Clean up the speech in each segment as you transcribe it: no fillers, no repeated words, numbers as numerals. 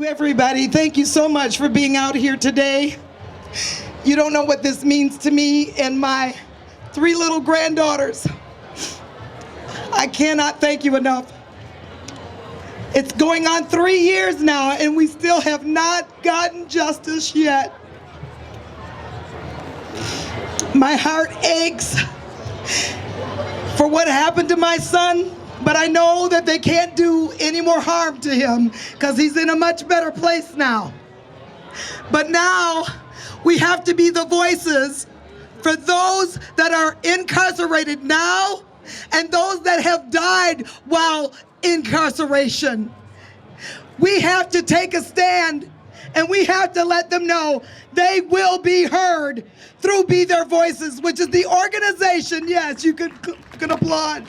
Everybody, thank you so much for being out here today. You don't know what this means to me and my 3 little granddaughters. I cannot thank you enough. It's going on 3 years now, and we still have not gotten justice yet. My heart aches for what happened to my son, but I know that they can't do any more harm to him because he's in a much better place now. But now we have to be the voices for those that are incarcerated now and those that have died while incarceration. We have to take a stand, and we have to let them know they will be heard through Be Their Voices, which is the organization. Yes, you can applaud.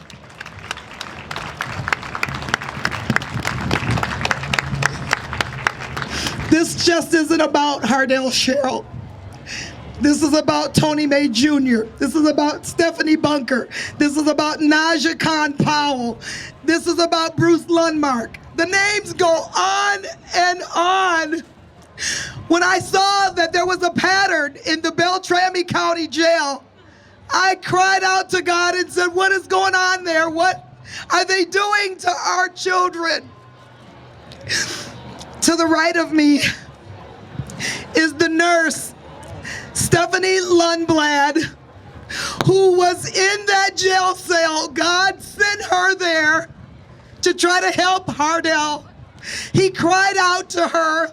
This just isn't about Hardel Sherrell. This is about Tony May Jr. This is about Stephanie Bunker. This is about Naja Khan Powell. This is about Bruce Lundmark. The names go on and on. When I saw that there was a pattern in the Beltrami County Jail, I cried out to God and said, what is going on there? What are they doing to our children? To the right of me is the nurse, Stephanie Lundblad, who was in that jail cell. God sent her there to try to help Hardel. He cried out to her.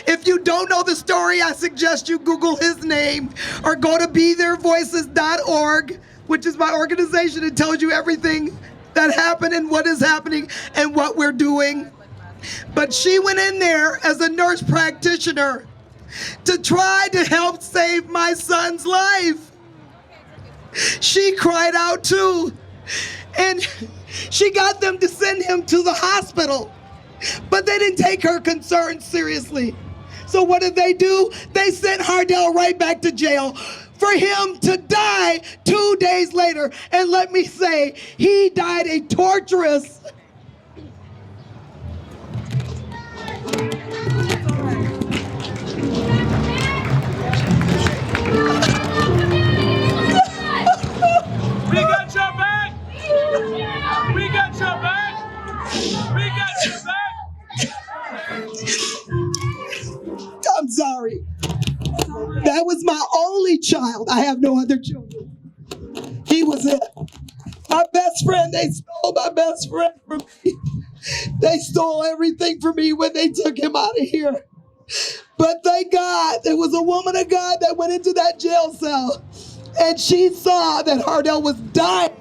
If you don't know the story, I suggest you Google his name or go to BeTheirVoices.org, which is my organization. It tells you everything that happened and what is happening and what we're doing. But she went in there as a nurse practitioner to try to help save my son's life. She cried out too, and she got them to send him to the hospital, but they didn't take her concerns seriously. So what did they do? They sent Hardel right back to jail for him to die 2 days later. And let me say, he died a torturous We got your back! We got your back! We got your back! I'm sorry. That was my only child. I have no other children. He was it. My best friend, they stole my best friend from me. They stole everything from me when they took him out of here. But thank God, there was a woman of God that went into that jail cell, and she saw that Hardel was dying.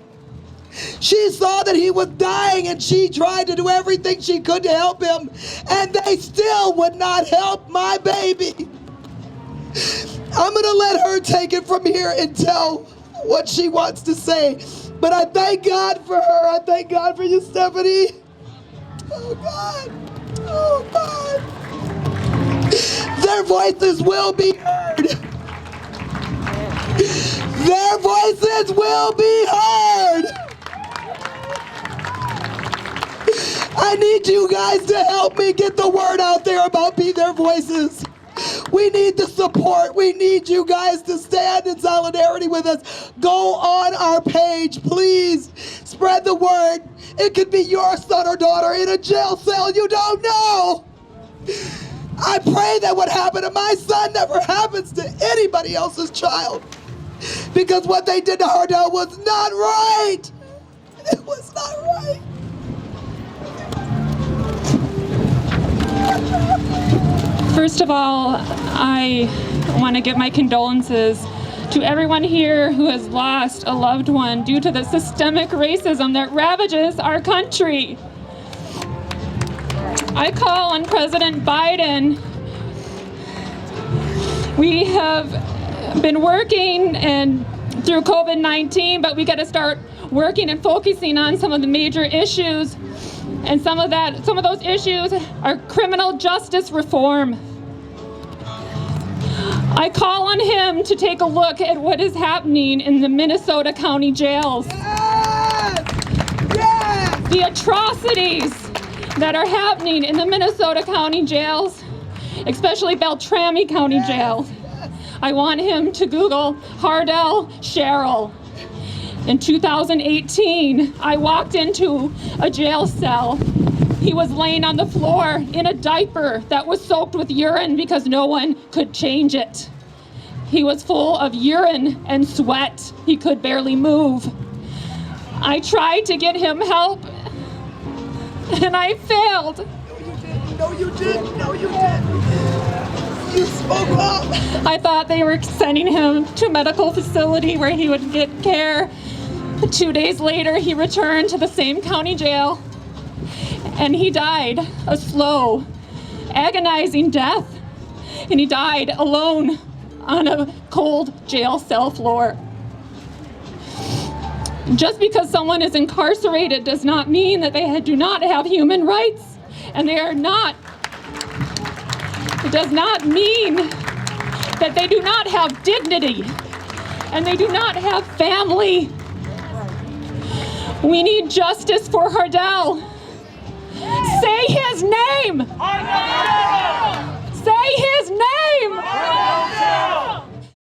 She saw that he was dying, and she tried to do everything she could to help him, and they still would not help my baby. I'm going to let her take it from here and tell what she wants to say. But I thank God for her. I thank God for you, Stephanie. Oh, God. Oh, God. Their voices will be heard. Their voices will be heard. I need you guys to help me get the word out there about Be Their Voices. We need the support. We need you guys to stand in solidarity with us. Go on our page, please. Spread the word. It could be your son or daughter in a jail cell. You don't know. I pray that what happened to my son never happens to anybody else's child. Because what they did to Hardel was not right. It was not right. First of all, I want to give my condolences to everyone here who has lost a loved one due to the systemic racism that ravages our country. I call on President Biden. We have been working and through COVID-19, but we got to start working and focusing on some of the major issues. And some of those issues are criminal justice reform. I call on him to take a look at what is happening in the Minnesota County jails. Yes! Yes! The atrocities that are happening in the Minnesota County jails, especially Beltrami County Jail. I want him to Google Hardel Sherrell. In 2018, I walked into a jail cell. He was laying on the floor in a diaper that was soaked with urine because no one could change it. He was full of urine and sweat. He could barely move. I tried to get him help, and I failed. No, you didn't. No, you didn't. You spoke up. I thought they were sending him to a medical facility where he would get care. 2 days later, he returned to the same county jail, and he died a slow, agonizing death. And he died alone on a cold jail cell floor. Just because someone is incarcerated does not mean that they do not have human rights, and they are not. It does not mean that they do not have dignity, and they do not have family. We need justice for Hardel. Say his name.